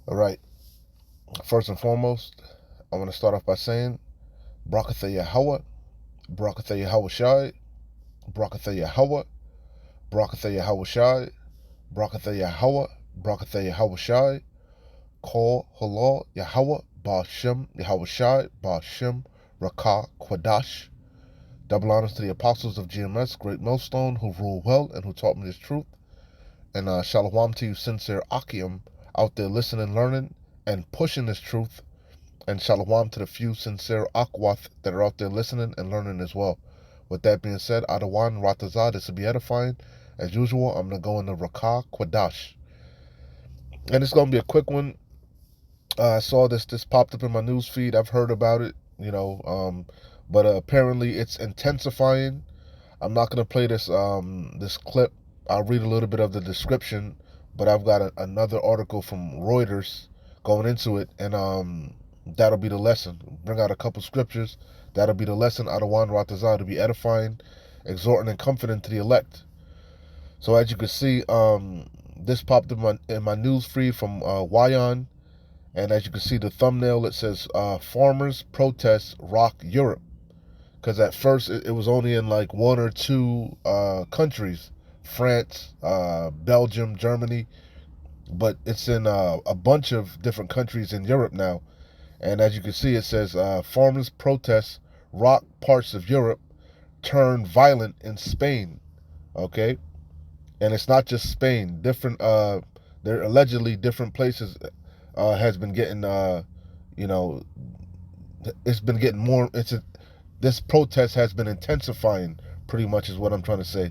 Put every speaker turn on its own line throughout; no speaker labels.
All right. First and foremost, I want to start off by saying, Brakatha Yahweh, Brakatha Yahweh Shai, Brakatha Yahweh, Brakatha Yahweh Shai, Brakatha Yahweh, Brakatha Yahweh Shai, Kol Halal Yahweh, Ba'ashem Yahweh Shai, Ba'ashem Rakah Kwadash. Double honors to the apostles of GMS, Great Millstone, who rule well and who taught me this truth. And shalom to you, sincere Akim, out there listening, learning, and pushing this truth. And shalom to the few sincere Akwath that are out there listening and learning as well. With that being said, Adawan Ratazah, this will be edifying. As usual, I'm going to go into Rakah Kwadash. And it's going to be a quick one. I saw this popped up in my news feed. I've heard about it, but apparently it's intensifying. I'm not going to play this clip. I'll read a little bit of the description, but I've got another article from Reuters going into it, and that'll be the lesson. Bring out a couple scriptures. That'll be the lesson. Adawan Ratazah, to be edifying, exhorting, and comforting to the elect. So as you can see, this popped in my news feed from Wyon, and as you can see the thumbnail, it says farmers protest rock Europe. Because at first it was only in like one or two countries, France, Belgium, Germany, but it's in a bunch of different countries in Europe now. And as you can see, it says farmers protest rock parts of Europe turn violent in Spain. Okay, and it's not just Spain. Different, there allegedly different places has been getting, it's been getting more. This protest has been intensifying, pretty much is what I'm trying to say.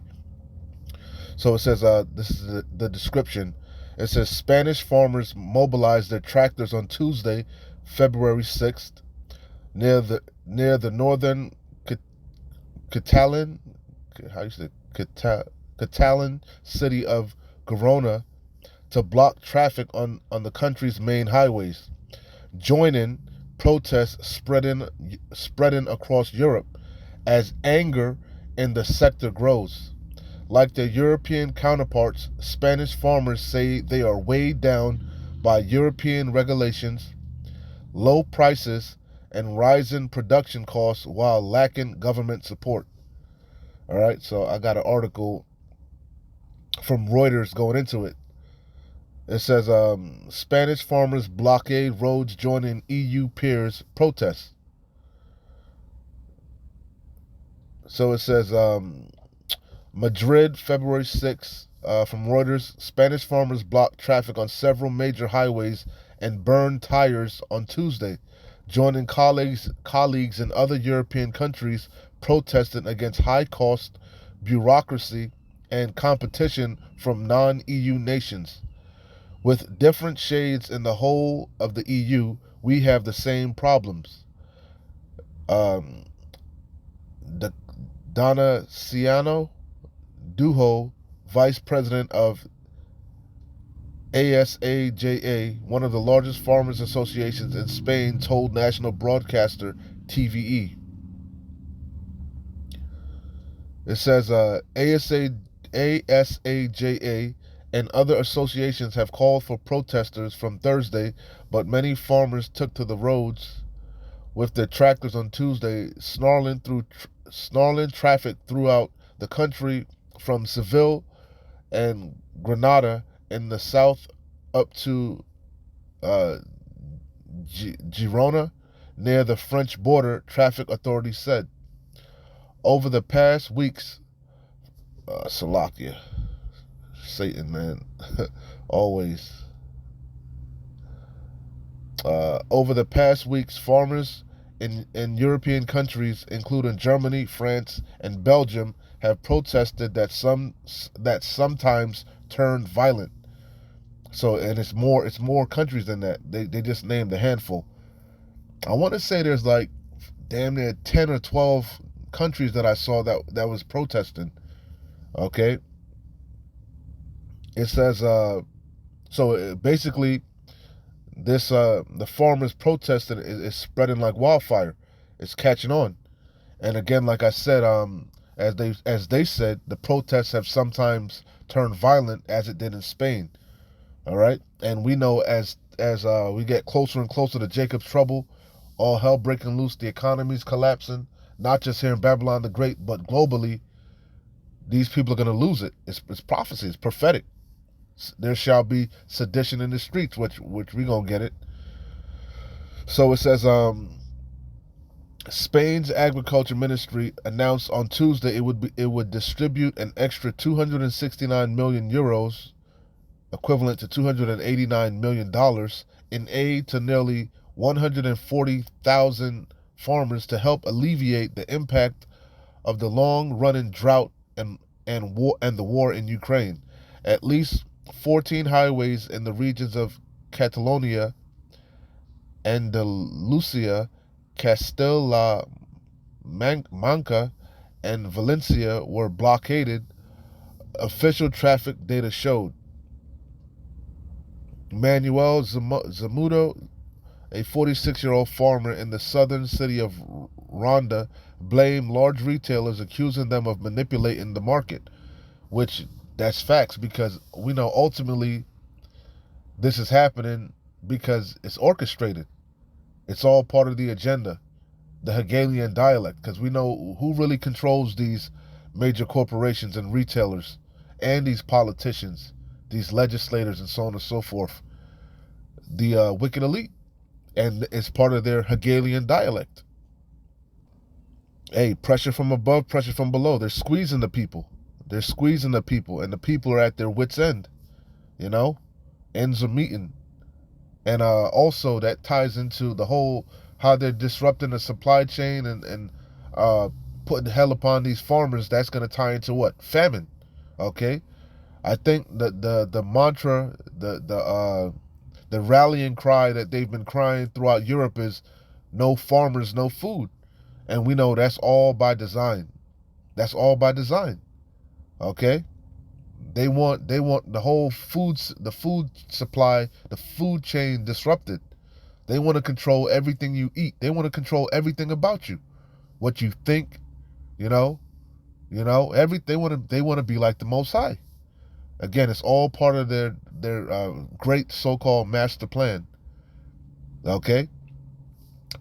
So it says, this is the description. It says, Spanish farmers mobilized their tractors on Tuesday, February 6th, near the northern Catalan, Catalan city of Girona, to block traffic on the country's main highways, joining protests spreading across Europe as anger in the sector grows. Like their European counterparts, Spanish farmers say they are weighed down by European regulations, low prices, and rising production costs while lacking government support. All right, so I got an article from Reuters going into it. It says Spanish farmers blockade roads joining EU peers protests. So it says Madrid, February 6th, from Reuters. Spanish farmers blocked traffic on several major highways and burned tires on Tuesday, joining colleagues in other European countries protesting against high cost, bureaucracy, and competition from non-EU nations. With different shades in the whole of the EU, we have the same problems. Donna Ciano Duho, vice president of ASAJA, one of the largest farmers' associations in Spain, told national broadcaster TVE. It says ASAJA and other associations have called for protesters from Thursday, but many farmers took to the roads with their tractors on Tuesday, snarling traffic throughout the country from Seville and Granada in the south up to Girona near the French border, traffic authorities said. Over the past weeks, Salakia, Satan, man, always. Over the past weeks, farmers in European countries, including Germany, France, and Belgium, have protested that sometimes turned violent. So, and it's more countries than that. They just named a handful. I want to say there's like damn near 10 or 12 countries that I saw that was protesting. Okay. It says so basically this the farmers protesting is spreading like wildfire. It's catching on. And again, like I said, as they said, the protests have sometimes turned violent, as it did in Spain. All right, and we know as we get closer and closer to Jacob's trouble, all hell breaking loose, the economy's collapsing, not just here in Babylon the Great, but globally. These people are going to lose it. It's prophecy. It's prophetic. There shall be sedition in the streets, which we gonna get it. So it says, Spain's agriculture ministry announced on Tuesday it would distribute an extra 269 million euros, equivalent to $289 million, in aid to nearly 140,000 farmers to help alleviate the impact of the long-running drought and the war in Ukraine. At least 14 highways in the regions of Catalonia, Andalusia, Castilla Manca, and Valencia were blockaded, official traffic data showed. Manuel Zamudo, a 46-year-old farmer in the southern city of Ronda, blamed large retailers, accusing them of manipulating the market, which that's facts, because we know ultimately this is happening because it's orchestrated. It's all part of the agenda, the Hegelian dialect, because we know who really controls these major corporations and retailers and these politicians, these legislators, and so on and so forth. The wicked elite, and it's part of their Hegelian dialect. Hey, pressure from above, pressure from below. They're squeezing the people. They're squeezing the people, and the people are at their wits' end. You know, ends are meeting, and also that ties into the whole how they're disrupting the supply chain and putting hell upon these farmers. That's going to tie into what? Famine. Okay, I think the mantra, the rallying cry that they've been crying throughout Europe is no farmers, no food. And we know that's all by design. That's all by design. Okay? They want the whole food supply, the food chain disrupted. They want to control everything you eat. They want to control everything about you. What you think, you know, they want to be like the Most High. Again, it's all part of their great so-called master plan. Okay?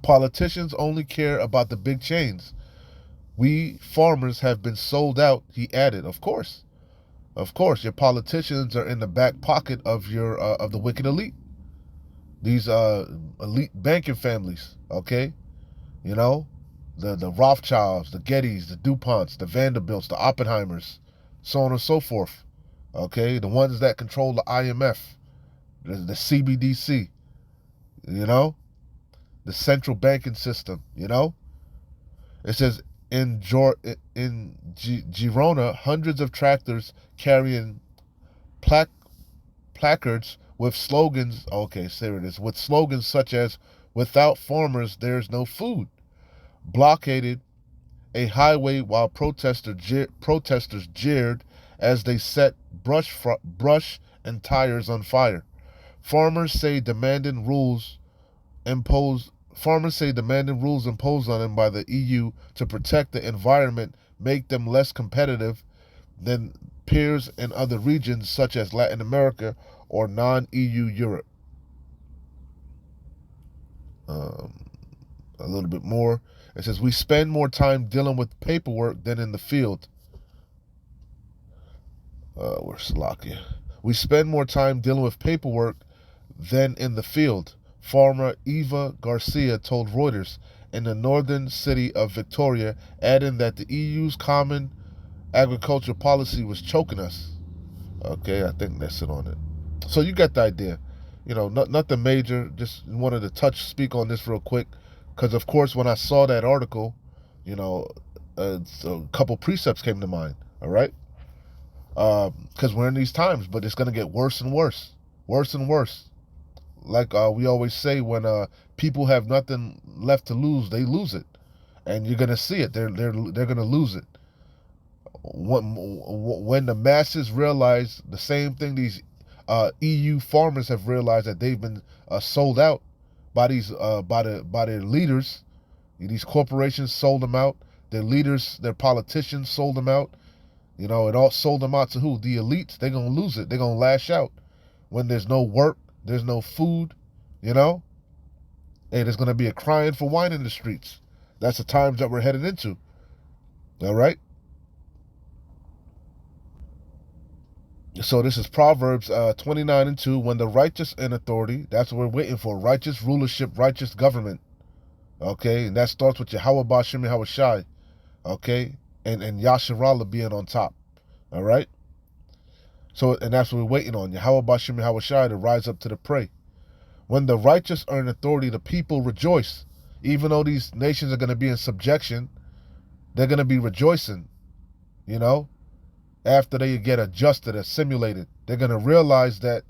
Politicians only care about the big chains. We farmers have been sold out, he added. Of course. Of course, your politicians are in the back pocket of your of the wicked elite. These elite banking families, okay? You know, the Rothschilds, the Gettys, the DuPonts, the Vanderbilts, the Oppenheimers, so on and so forth. Okay? The ones that control the IMF, the CBDC, you know? The central banking system, you know? It says in Girona, hundreds of tractors carrying placards with slogans, okay, there it is, with slogans such as, "Without farmers, there's no food," blockaded a highway while protesters jeered as they set brush and tires on fire. Farmers say demanding rules imposed on them by the EU to protect the environment make them less competitive than peers in other regions such as Latin America or non-EU Europe. A little bit more. It says, we spend more time dealing with paperwork than in the field. Where's Slovakia? We spend more time dealing with paperwork than in the field, farmer Eva Garcia told Reuters in the northern city of Victoria, adding that the EU's common agriculture policy was choking us. Okay, I think that's it on it. So you got the idea. You know, nothing major. Just wanted to speak on this real quick. Because, of course, when I saw that article, you know, a couple precepts came to mind. All right? Because we're in these times, but it's going to get worse and worse. Worse and worse. Like we always say, when people have nothing left to lose, they lose it. And you're going to see it. They're going to lose it. When the masses realize the same thing these EU farmers have realized, that they've been sold out by these by their leaders. These corporations sold them out. Their leaders, their politicians sold them out. You know, it all sold them out to who? The elites. They're gonna lose it. They're gonna lash out. when there's no work, there's no food, you know, hey, there's going to be a crying for wine in the streets. That's the times that we're headed into. All right? So this is Proverbs 29:2. When the righteous in authority, that's what we're waiting for. Righteous rulership, righteous government. Okay? And that starts with Yahweh Bashem Yahweh Shai. Okay? And Yasharallah being on top. All right? So, and that's what we're waiting on. Yahweh Bashem Yahweh Shai to rise up to the prey. When the righteous are in authority, the people rejoice. Even though these nations are going to be in subjection, they're going to be rejoicing, you know, after they get adjusted, assimilated. They're going to realize that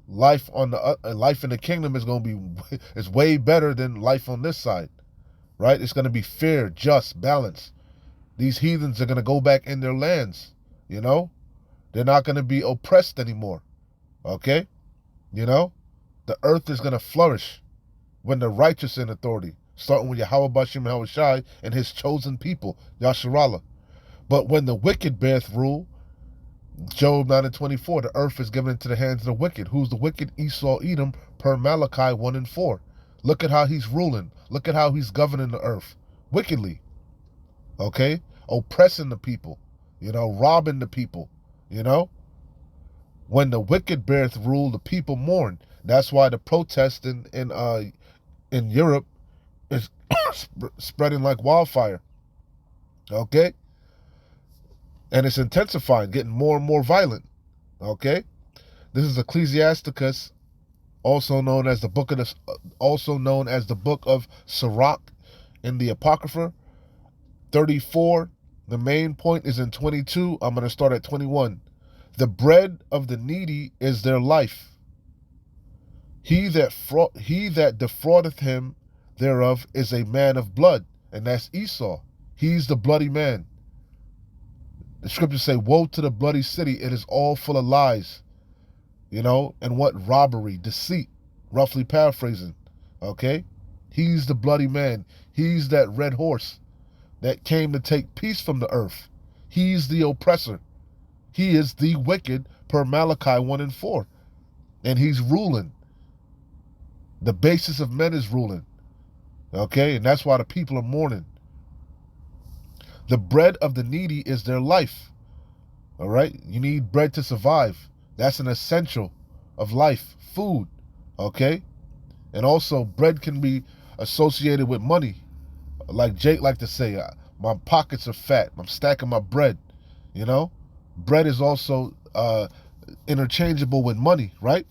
life in the kingdom is going to be is way better than life on this side, right? It's going to be fair, just, balanced. These heathens are going to go back in their lands, you know. They're not going to be oppressed anymore, okay? You know, the earth is going to flourish when the righteous in authority, starting with Yahweh Bashem Yahweh Shai and his chosen people, Yasharallah. But when the wicked beareth rule, Job 9:24, the earth is given into the hands of the wicked. Who's the wicked? Esau, Edom, per Malachi 1:4. Look at how he's ruling. Look at how he's governing the earth. Wickedly. Okay? Oppressing the people. You know, robbing the people. You know? When the wicked beareth rule, the people mourn. That's why the protest in Europe is spreading like wildfire. Okay? And it's intensifying, getting more and more violent. Okay? This is Ecclesiasticus, also known as the book of Sirach in the Apocrypha. 34. The main point is in 22. I'm going to start at 21. The bread of the needy is their life. He that defraudeth him thereof is a man of blood, and that's Esau. He's the bloody man. The scriptures say, woe to the bloody city, it is all full of lies. You know, and what? Robbery, deceit, roughly paraphrasing. Okay? He's the bloody man. He's that red horse that came to take peace from the earth. He's the oppressor. He is the wicked, per Malachi 1:4. And he's ruling. The basis of men is ruling. Okay? And that's why the people are mourning. The bread of the needy is their life. All right? You need bread to survive. That's an essential of life. Food. Okay? And also, bread can be associated with money. Like Jake like to say, my pockets are fat. I'm stacking my bread. You know? Bread is also interchangeable with money, right?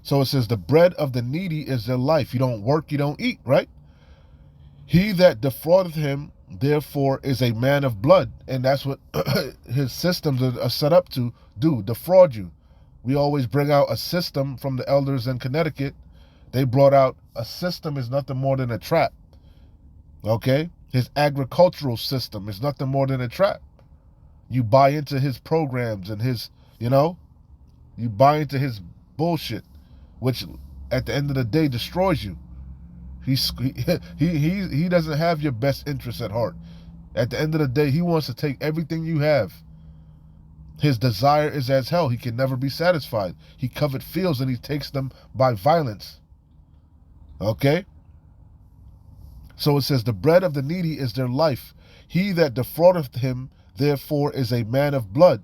So it says the bread of the needy is their life. You don't work, you don't eat, right? He that defraudeth him, therefore, is a man of blood. And that's what his systems are set up to do, defraud you. We always bring out a system from the elders in Connecticut. They brought out a system is nothing more than a trap. Okay? His agricultural system is nothing more than a trap. You buy into his programs and his, you know, you buy into his bullshit, which at the end of the day destroys you. He doesn't have your best interests at heart. At the end of the day, he wants to take everything you have. His desire is as hell. He can never be satisfied. He covet fields and he takes them by violence. Okay? So it says, the bread of the needy is their life. He that defraudeth him, therefore, is a man of blood.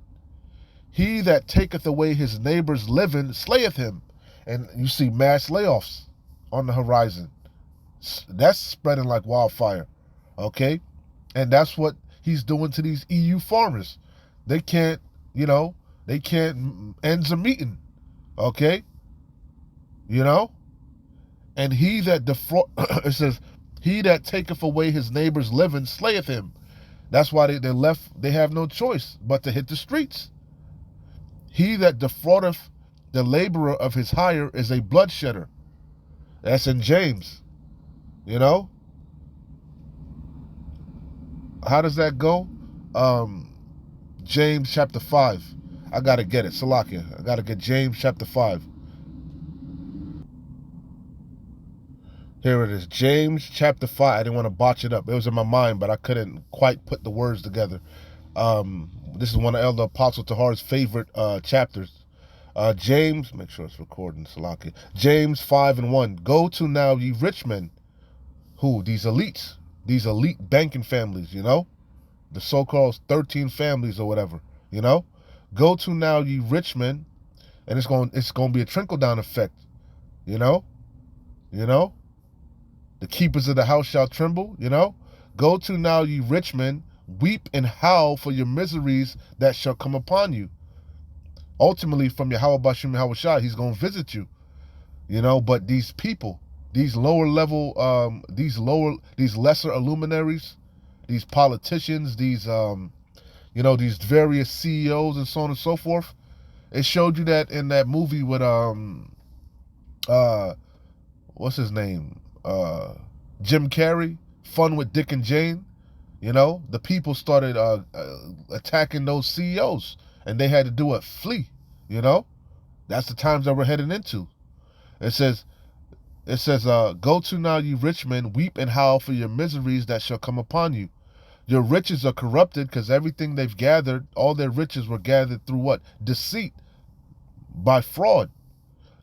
He that taketh away his neighbor's living slayeth him. And you see mass layoffs on the horizon. That's spreading like wildfire. Okay? And that's what he's doing to these EU farmers. They can't, you know, ends are meeting. Okay? You know? And he that it says, he that taketh away his neighbor's living slayeth him. That's why they have no choice but to hit the streets. He that defraudeth the laborer of his hire is a bloodshedder. That's in James. You know? How does that go? James chapter 5. I gotta get it. Salakia. I gotta get James chapter 5. Here it is. James chapter 5. I didn't want to botch it up. It was in my mind, but I couldn't quite put the words together. This is one of Elder Apostle Tahar's favorite chapters. James, make sure it's recording, Salaki. James 5:1. Go to now, ye rich men. Who? These elites. These elite banking families, The so-called 13 families or whatever, Go to now, ye rich men, and it's going to be a trickle-down effect, you know? The keepers of the house shall tremble, Go to now, ye rich men, weep and howl for your miseries that shall come upon you. Ultimately, from Yahweh Bashim Yahweh Shai, he's going to visit you, But these people, these lower level, these lesser luminaries, these politicians, these various CEOs and so on and so forth. It showed you that in that movie with what's his name? Jim Carrey, Fun with Dick and Jane. The people started attacking those CEOs, and they had to do a flee. That's the times that we're heading into. It says, go to now, ye rich men, weep and howl for your miseries that shall come upon you. Your riches are corrupted, because everything they've gathered, all their riches were gathered through what? Deceit, by fraud.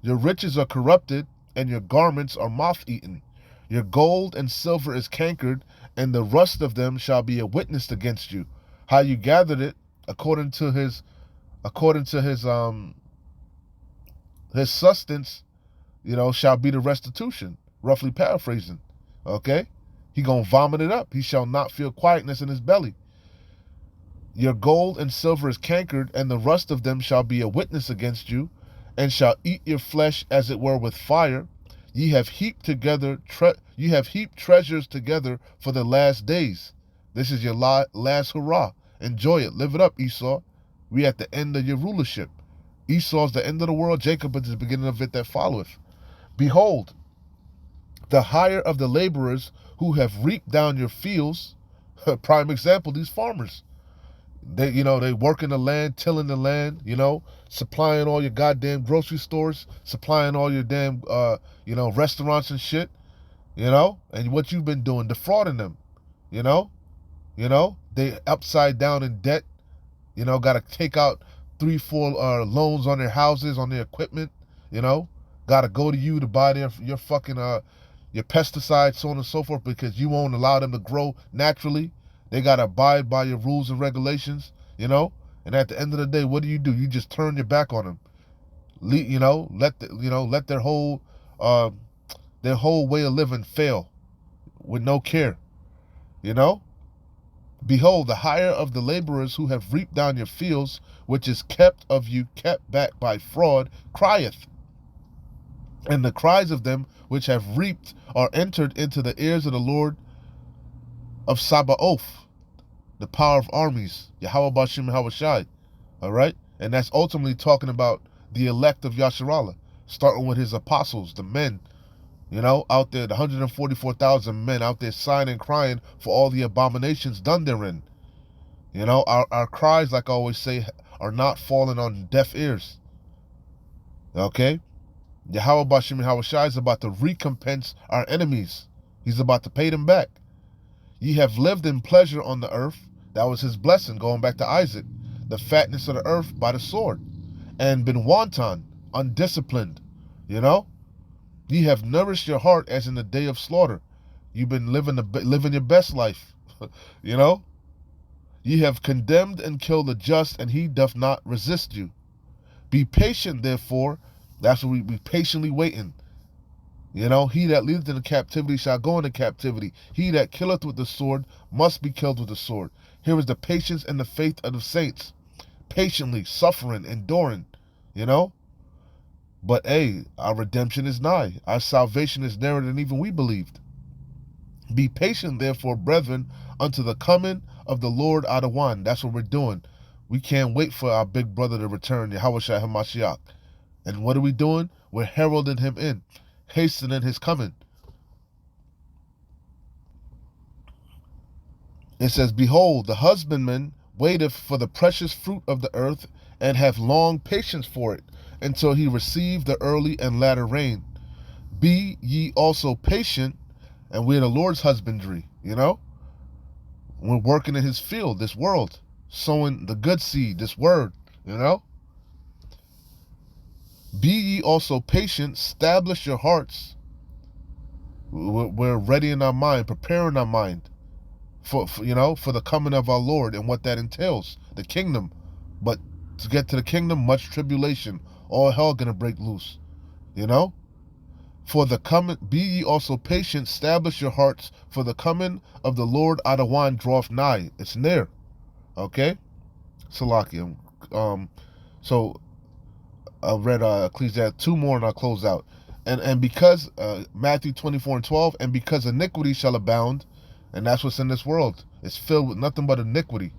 Your riches are corrupted, and your garments are moth-eaten. Your gold and silver is cankered, and the rust of them shall be a witness against you. How you gathered it, according to his sustenance, shall be the restitution. Roughly paraphrasing. Okay? He gonna vomit it up. He shall not feel quietness in his belly. Your gold and silver is cankered, and the rust of them shall be a witness against you, and shall eat your flesh as it were with fire. Ye have heaped treasures together for the last days. This is your last hurrah. Enjoy it. Live it up, Esau. We at the end of your rulership. Esau's the end of the world. Jacob is the beginning of it that followeth. Behold, the hire of the laborers who have reaped down your fields. Prime example, these farmers. They work in the land, tilling the land, supplying all your goddamn grocery stores, supplying all your damn, restaurants and shit, and what you've been doing, defrauding them, they upside down in debt, got to take out 3-4 loans on their houses, on their equipment, got to go to you to buy your fucking, your pesticides, so on and so forth, because you won't allow them to grow naturally. They got to abide by your rules and regulations, and at the end of the day, what do? You just turn your back on them. Let their whole way of living fail with no care, Behold, the hire of the laborers who have reaped down your fields, which is kept of you, kept back by fraud, crieth. And the cries of them which have reaped are entered into the ears of the Lord of Sabaoth, the power of armies, Yahweh Bashim Yahweh Shai. All right? And that's ultimately talking about the elect of Yasharallah, starting with his apostles, the men, out there, the 144,000 men out there sighing and crying for all the abominations done therein. Our cries, like I always say, are not falling on deaf ears. Okay? Yahweh Bashim Yahweh Shai is about to recompense our enemies. He's about to pay them back. Ye have lived in pleasure on the earth. That was his blessing, going back to Isaac. The fatness of the earth by the sword. And been wanton, undisciplined. Ye have nourished your heart as in the day of slaughter. You've been living your best life. Ye have condemned and killed the just, and he doth not resist you. Be patient, therefore. That's what we be patiently waiting. He that leadeth into captivity shall go into captivity. He that killeth with the sword must be killed with the sword. Here is the patience and the faith of the saints. Patiently, suffering, enduring, But, our redemption is nigh. Our salvation is nearer than even we believed. Be patient, therefore, brethren, unto the coming of the Lord Adawan. That's what we're doing. We can't wait for our big brother to return, Yahweh Shai HaMashiach. And what are we doing? We're heralding him in, hastening his coming. It says, behold, the husbandman waiteth for the precious fruit of the earth, and hath long patience for it, until he receive the early and latter rain. Be ye also patient, and we're the Lord's husbandry, We're working in his field, this world, sowing the good seed, this word, Be ye also patient, establish your hearts. We're ready in our mind, preparing our mind for for the coming of our Lord and what that entails, the kingdom. But to get to the kingdom, much tribulation, all hell gonna break loose. For the coming, be ye also patient, establish your hearts, for the coming of the Lord out of wine draweth nigh. It's near. Okay? Salakia. So I read Ecclesiasticus 2 more and I'll close out. And because Matthew 24:12, and because iniquity shall abound, and that's what's in this world. It's filled with nothing but iniquity.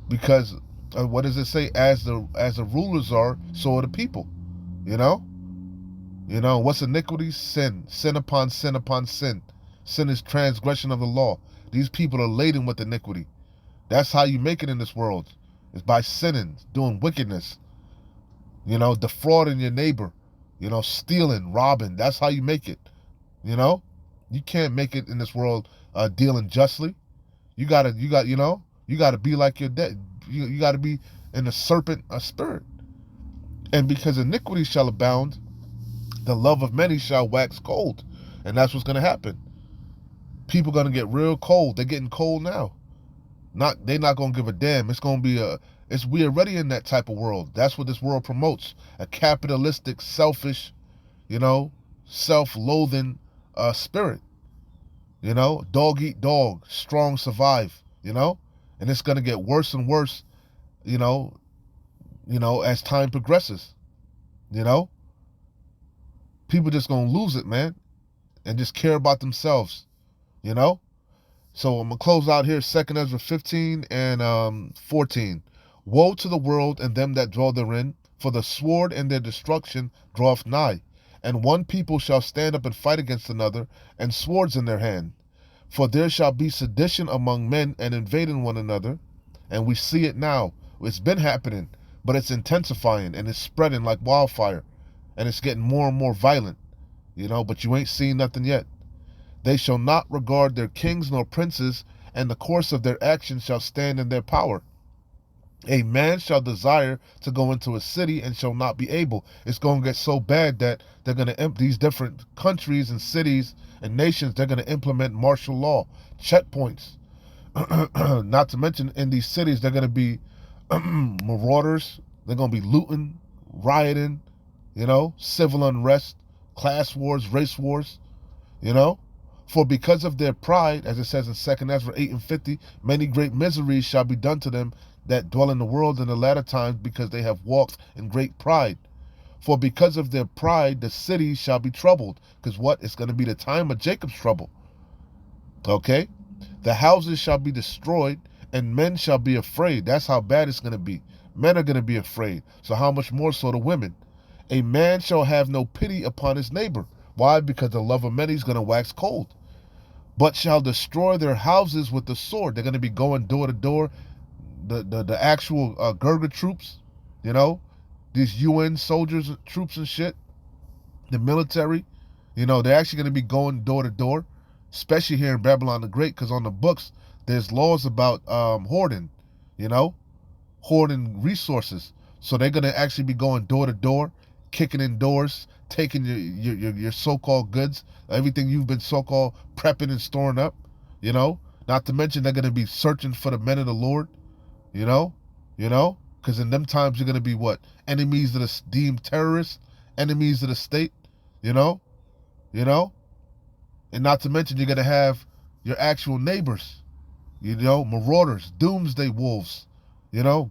Because what does it say? As the rulers are, so are the people. You know? What's iniquity? Sin. Sin upon sin upon sin. Sin is transgression of the law. These people are laden with iniquity. That's how you make it in this world. It's by sinning, doing wickedness. Defrauding your neighbor. Stealing, robbing. That's how you make it. You can't make it in this world dealing justly. You gotta be like your dad. You gotta be in the serpent spirit. And because iniquity shall abound, the love of many shall wax cold. And that's what's gonna happen. People gonna get real cold. They're getting cold now. They're not gonna give a damn. It's gonna be we're already in that type of world. That's what this world promotes. A capitalistic, selfish, self-loathing spirit. Dog eat dog, strong survive, and it's gonna get worse and worse, as time progresses. People just gonna lose it, man, and just care about themselves, So I'm gonna close out here, 2 Ezra 15 and 14. Woe to the world and them that dwell therein, for the sword and their destruction draweth nigh. And one people shall stand up and fight against another, and swords in their hand. For there shall be sedition among men, and invading one another. And we see it now. It's been happening, but it's intensifying, and it's spreading like wildfire. And it's getting more and more violent, but you ain't seen nothing yet. They shall not regard their kings nor princes, and the course of their actions shall stand in their power. A man shall desire to go into a city and shall not be able. It's going to get so bad that they're going to, these different countries and cities and nations, they're going to implement martial law, checkpoints. Not to mention in these cities, they're going to be marauders. They're going to be looting, rioting, civil unrest, class wars, race wars, For because of their pride, as it says in 2 Ezra 8 and 50, many great miseries shall be done to them that dwell in the world in the latter times, because they have walked in great pride. For because of their pride, the cities shall be troubled. Because what? It's going to be the time of Jacob's trouble. Okay? The houses shall be destroyed, and men shall be afraid. That's how bad it's going to be. Men are going to be afraid. So how much more so the women? A man shall have no pity upon his neighbor. Why? Because the love of many is going to wax cold. But shall destroy their houses with the sword. They're going to be going door to door. The actual Gurga troops, these UN soldiers, troops and shit, the military, they're actually going to be going door to door, especially here in Babylon the Great, because on the books, there's laws about hoarding, hoarding resources. So they're going to actually be going door to door, kicking in doors, taking your so-called goods, everything you've been so-called prepping and storing up, not to mention they're going to be searching for the men of the Lord, because in them times you're going to be what? Enemies of the deemed terrorists, enemies of the state, and not to mention you're going to have your actual neighbors, marauders, doomsday wolves,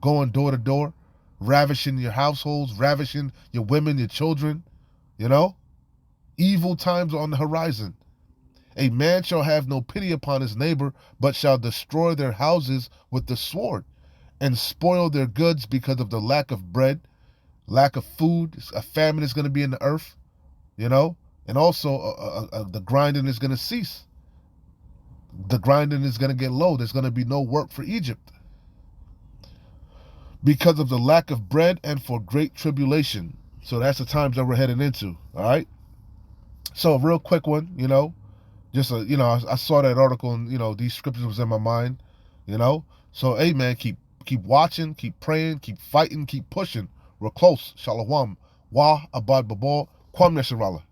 going door to door, ravishing your households, ravishing your women, your children, evil times are on the horizon. A man shall have no pity upon his neighbor, but shall destroy their houses with the sword, and spoil their goods because of the lack of bread, lack of food. A famine is going to be in the earth, and also the grinding is going to cease. The grinding is going to get low. There's going to be no work for Egypt because of the lack of bread and for great tribulation. So that's the times that we're heading into, all right? So a real quick one, I saw that article and, these scriptures was in my mind, So, hey, man, keep watching, keep praying, keep fighting, keep pushing. We're close. Shalom. Wa Abad Babor, Kwam Nesharala.